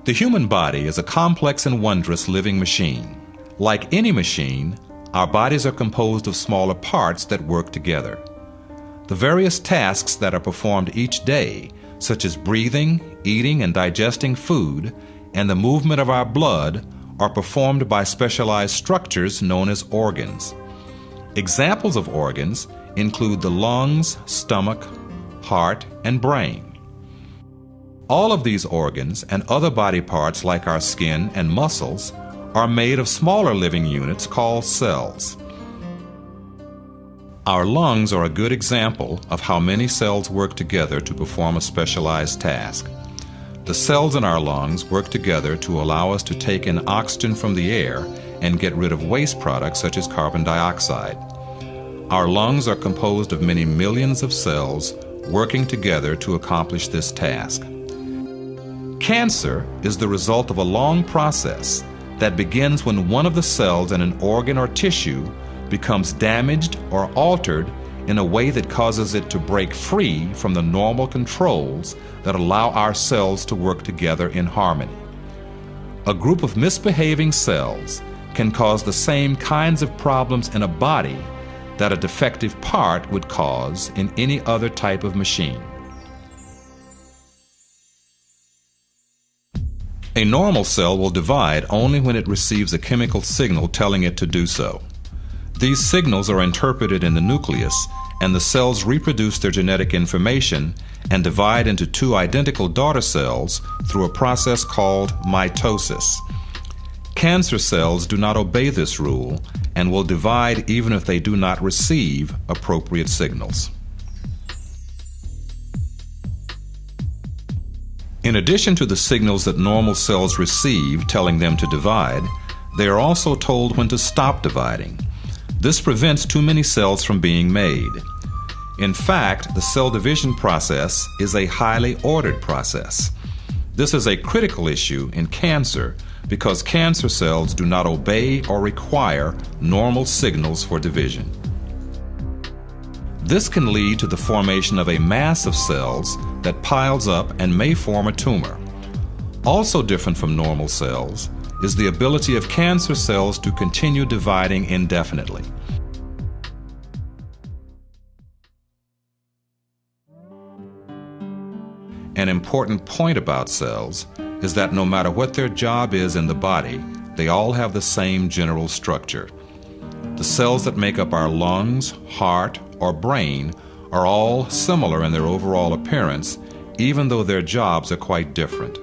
The human body is a complex and wondrous living machine. Like any machine, our bodies are composed of smaller parts that work together. The various tasks that are performed each day, such as breathing, eating and digesting food, and the movement of our blood, are performed by specialized structures known as organs. Examples of organs include the lungs, stomach, heart, and brain. All of these organs and other body parts like our skin and muscles are made of smaller living units called cells. Our lungs are a good example of how many cells work together to perform a specialized task. The cells in our lungs work together to allow us to take in oxygen from the air and get rid of waste products such as carbon dioxide. Our lungs are composed of many millions of cells working together to accomplish this task. Cancer is the result of a long process that begins when one of the cells in an organ or tissue becomes damaged or altered in a way that causes it to break free from the normal controls that allow our cells to work together in harmony. A group of misbehaving cells can cause the same kinds of problems in a body that a defective part would cause in any other type of machine. A normal cell will divide only when it receives a chemical signal telling it to do so. These signals are interpreted in the nucleus, and the cells reproduce their genetic information and divide into two identical daughter cells through a process called mitosis. Cancer cells do not obey this rule and will divide even if they do not receive appropriate signals. In addition to the signals that normal cells receive telling them to divide, they are also told when to stop dividing. This prevents too many cells from being made. In fact, the cell division process is a highly ordered process. This is a critical issue in cancer because cancer cells do not obey or require normal signals for division. This can lead to the formation of a mass of cells that piles up and may form a tumor. Also different from normal cells is the ability of cancer cells to continue dividing indefinitely. An important point about cells is that no matter what their job is in the body, they all have the same general structure. The cells that make up our lungs, heart, or brain are all similar in their overall appearance, even though their jobs are quite different.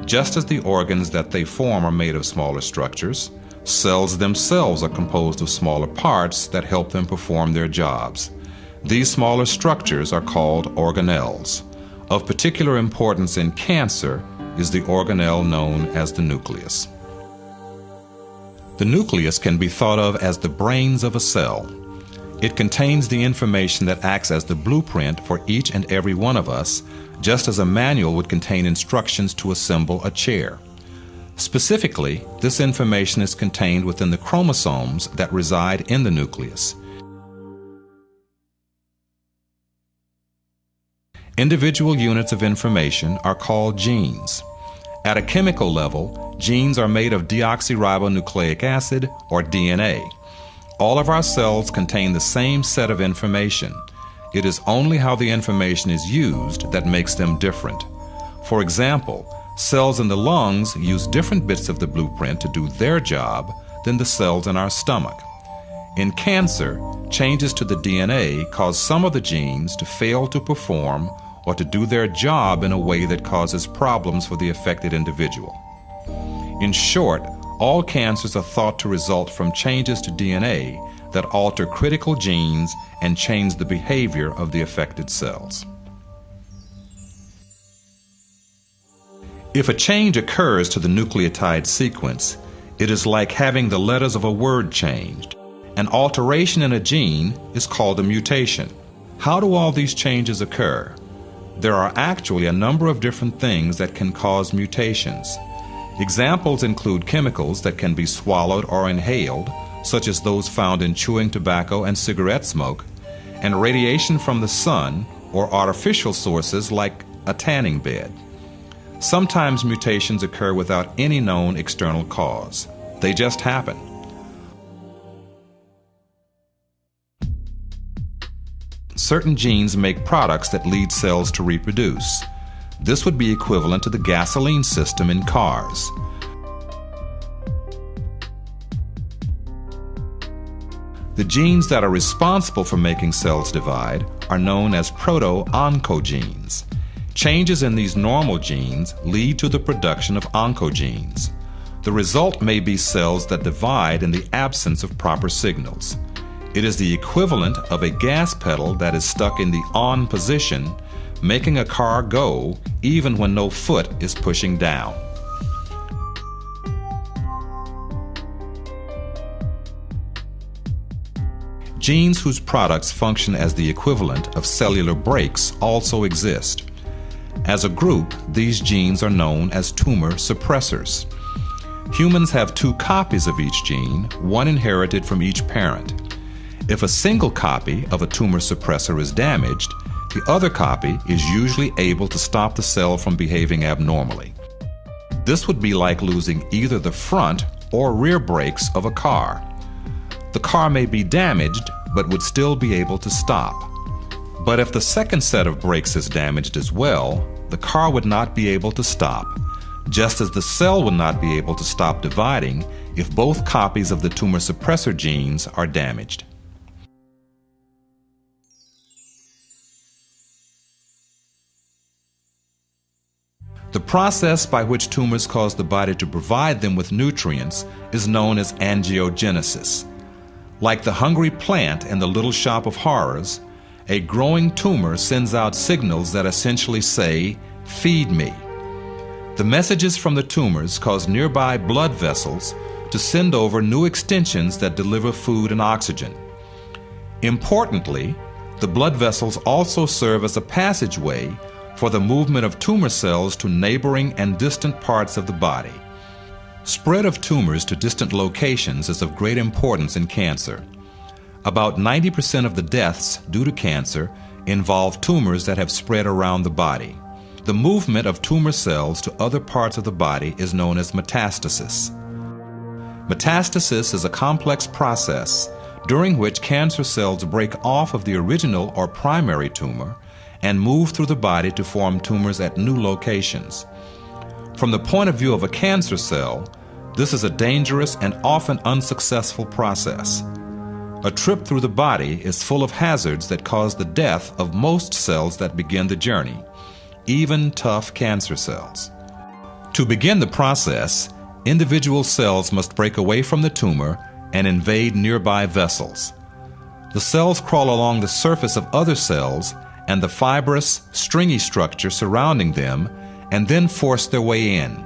Just as the organs that they form are made of smaller structures, cells themselves are composed of smaller parts that help them perform their jobs. These smaller structures are called organelles. Of particular importance in cancer is the organelle known as the nucleus. The nucleus can be thought of as the brains of a cell. It contains the information that acts as the blueprint for each and every one of us, just as a manual would contain instructions to assemble a chair. Specifically, this information is contained within the chromosomes that reside in the nucleus. Individual units of information are called genes. At a chemical level, genes are made of deoxyribonucleic acid, or DNA. All of our cells contain the same set of information. It is only how the information is used that makes them different. For example, cells in the lungs use different bits of the blueprint to do their job than the cells in our stomach. In cancer, changes to the DNA cause some of the genes to fail to perform or to do their job in a way that causes problems for the affected individual. In short, all cancers are thought to result from changes to DNA that alter critical genes and change the behavior of the affected cells. If a change occurs to the nucleotide sequence, it is like having the letters of a word changed. An alteration in a gene is called a mutation. How do all these changes occur? There are actually a number of different things that can cause mutations. Examples include chemicals that can be swallowed or inhaled, such as those found in chewing tobacco and cigarette smoke, and radiation from the sun or artificial sources like a tanning bed. Sometimes mutations occur without any known external cause. They just happen. Certain genes make products that lead cells to reproduce. This would be equivalent to the gasoline system in cars. The genes that are responsible for making cells divide are known as proto-oncogenes. Changes in these normal genes lead to the production of oncogenes. The result may be cells that divide in the absence of proper signals. It is the equivalent of a gas pedal that is stuck in the on position, making a car go even when no foot is pushing down. Genes whose products function as the equivalent of cellular brakes also exist. As a group, these genes are known as tumor suppressors. Humans have 2 copies of each gene, one inherited from each parent. If a single copy of a tumor suppressor is damaged, the other copy is usually able to stop the cell from behaving abnormally. This would be like losing either the front or rear brakes of a car. The car may be damaged, but would still be able to stop. But if the second set of brakes is damaged as well, the car would not be able to stop, just as the cell would not be able to stop dividing if both copies of the tumor suppressor genes are damaged. The process by which tumors cause the body to provide them with nutrients is known as angiogenesis. Like the hungry plant in the Little Shop of Horrors, a growing tumor sends out signals that essentially say, "Feed me." The messages from the tumors cause nearby blood vessels to send over new extensions that deliver food and oxygen. Importantly, the blood vessels also serve as a passageway for the movement of tumor cells to neighboring and distant parts of the body. Spread of tumors to distant locations is of great importance in cancer. About 90% of the deaths due to cancer involve tumors that have spread around the body. The movement of tumor cells to other parts of the body is known as metastasis. Metastasis is a complex process during which cancer cells break off of the original or primary tumor and move through the body to form tumors at new locations. From the point of view of a cancer cell, this is a dangerous and often unsuccessful process. A trip through the body is full of hazards that cause the death of most cells that begin the journey, even tough cancer cells. To begin the process, individual cells must break away from the tumor and invade nearby vessels. The cells crawl along the surface of other cells and the fibrous, stringy structure surrounding them and then force their way in.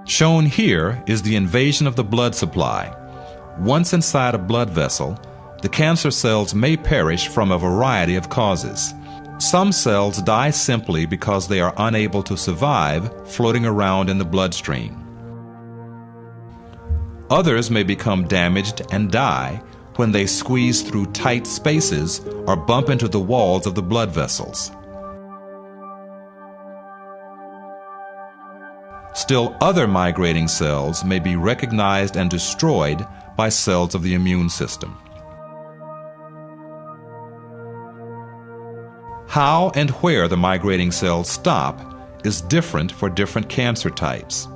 Shown here is the invasion of the blood supply. Once inside a blood vessel, the cancer cells may perish from a variety of causes. Some cells die simply because they are unable to survive floating around in the bloodstream. Others may become damaged and die when they squeeze through tight spaces or bump into the walls of the blood vessels. Still, other migrating cells may be recognized and destroyed by cells of the immune system. How and where the migrating cells stop is different for different cancer types.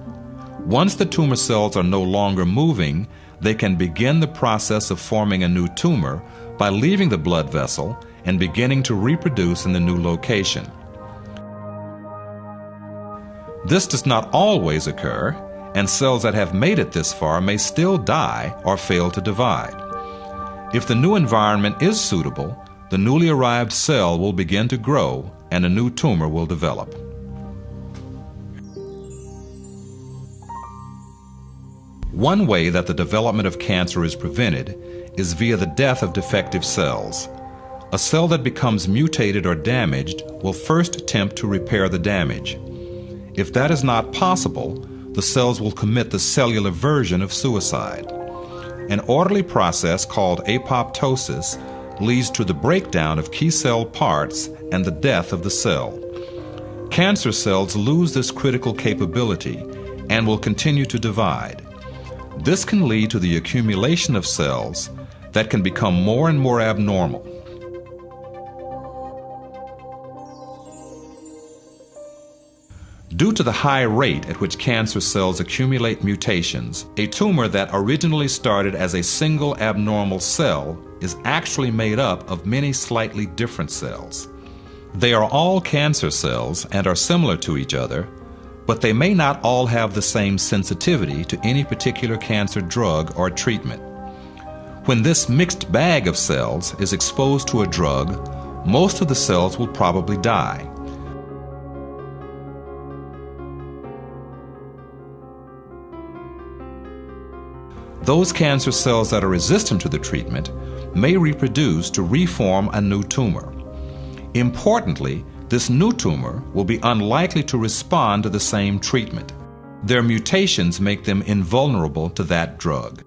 Once the tumor cells are no longer moving, they can begin the process of forming a new tumor by leaving the blood vessel and beginning to reproduce in the new location. This does not always occur, and cells that have made it this far may still die or fail to divide. If the new environment is suitable, the newly arrived cell will begin to grow and a new tumor will develop. One way that the development of cancer is prevented is via the death of defective cells. A cell that becomes mutated or damaged will first attempt to repair the damage. If that is not possible, the cells will commit the cellular version of suicide. An orderly process called apoptosis leads to the breakdown of key cell parts and the death of the cell. Cancer cells lose this critical capability and will continue to divide. This can lead to the accumulation of cells that can become more and more abnormal. Due to the high rate at which cancer cells accumulate mutations, a tumor that originally started as a single abnormal cell is actually made up of many slightly different cells. They are all cancer cells and are similar to each other, but they may not all have the same sensitivity to any particular cancer drug or treatment. When this mixed bag of cells is exposed to a drug, most of the cells will probably die. Those cancer cells that are resistant to the treatment may reproduce to reform a new tumor. Importantly, this new tumor will be unlikely to respond to the same treatment. Their mutations make them invulnerable to that drug.